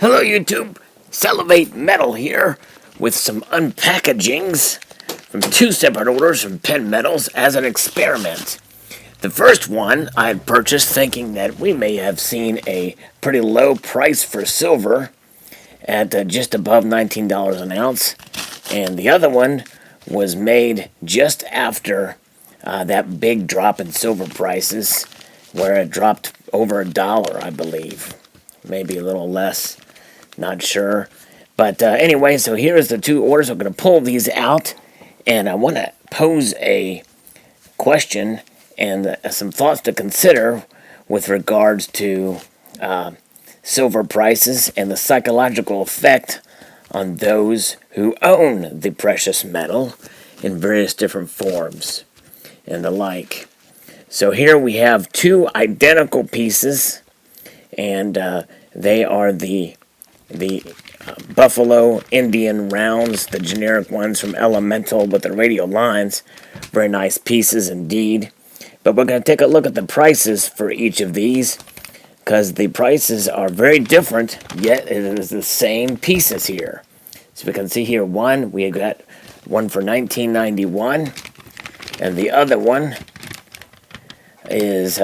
Hello YouTube, Salivate Metal here with some unpackagings from two separate orders from Penn Metals as an experiment. The first one I had purchased thinking that we may have seen a pretty low price for silver at just above $19 an ounce, and the other one was made just after that big drop in silver prices where it dropped over $1, I believe, maybe a little less. Not sure. But anyway, so here's the two orders. I'm going to pull these out, and I want to pose a question and some thoughts to consider with regards to silver prices and the psychological effect on those who own the precious metal in various different forms and the like. So here we have two identical pieces, and they are the Buffalo Indian rounds, the generic ones from Elemental with the radial lines. Very nice pieces indeed. But we're going to take a look at the prices for each of these, because the prices are very different, yet it is the same pieces here. So we can see here we got one for $19.91, and the other one is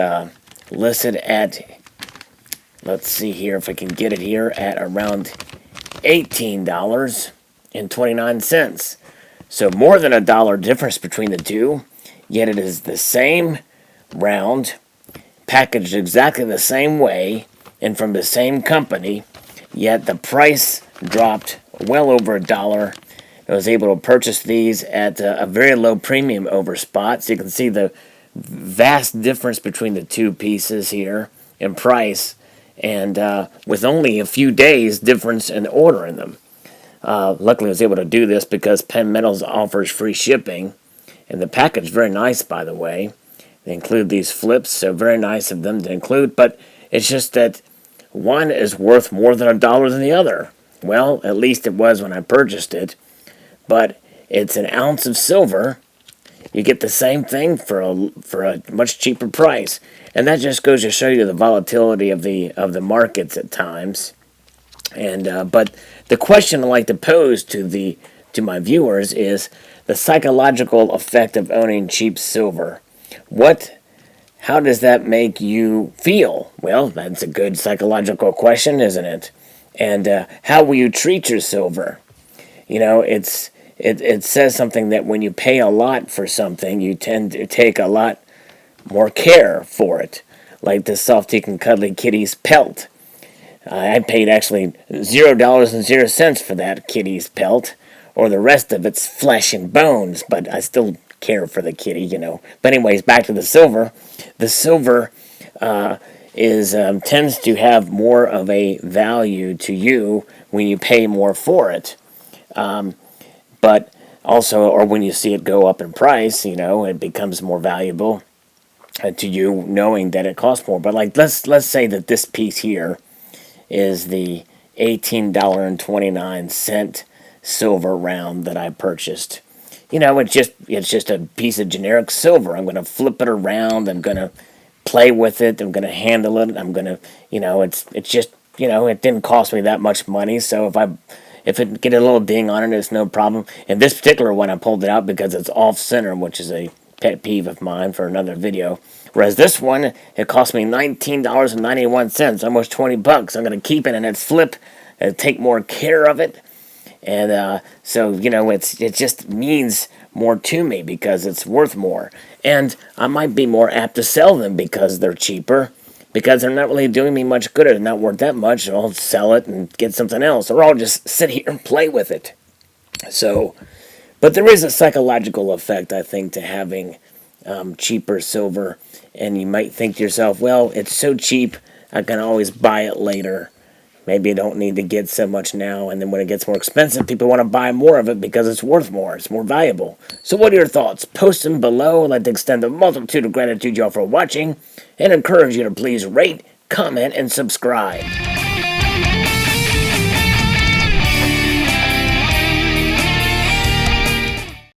listed at, let's see here if I can get it here, at around $18.29. So more than $1 difference between the two, yet it is the same round, packaged exactly the same way, and from the same company, yet the price dropped well over $1. I was able to purchase these at a very low premium over spot, so you can see the vast difference between the two pieces here in price, and with only a few days difference in ordering them. Luckily I was able to do this because Penn Metals offers free shipping, and the package is very nice, by the way. They include these flips, so very nice of them to include, but it's just that one is worth more than $1 than the other. Well, at least it was when I purchased it, but it's an ounce of silver. You get the same thing for a much cheaper price, and that just goes to show you the volatility of the markets at times. And but the question I like to pose to my viewers is the psychological effect of owning cheap silver. How does that make you feel? Well, that's a good psychological question, isn't it? And how will you treat your silver? You know, it says something that when you pay a lot for something, you tend to take a lot more care for it. Like the Soft-Teak and Cuddly Kitty's pelt. I paid actually $0.00 for that kitty's pelt, or the rest of it's flesh and bones, but I still care for the kitty, you know. But anyways, back to the silver. The silver tends to have more of a value to you when you pay more for it. But also, or when you see it go up in price, you know, it becomes more valuable to you knowing that it costs more. But like, let's say that this piece here is the $18.29 silver round that I purchased. You know, it's just a piece of generic silver. I'm going to flip it around. I'm going to play with it. I'm going to handle it. I'm going to, you know, it's just, you know, it didn't cost me that much money. So if it get a little ding on it, it's no problem. And this particular one, I pulled it out because it's off-center, which is a pet peeve of mine for another video. Whereas this one, it cost me $19.91, almost $20. I'm going to keep it in its flip and take more care of it. And so, you know, it just means more to me because it's worth more. And I might be more apt to sell them because they're cheaper, because they're not really doing me much good. They're not worth that much. I'll sell it and get something else, or I'll just sit here and play with it. So, but there is a psychological effect, I think, to having cheaper silver. And you might think to yourself, well, it's so cheap, I can always buy it later. Maybe I don't need to get so much now, and then when it gets more expensive, people want to buy more of it because it's worth more. It's more valuable. So what are your thoughts? Post them below. I'd like to extend a multitude of gratitude to y'all for watching, and encourage you to please rate, comment, and subscribe.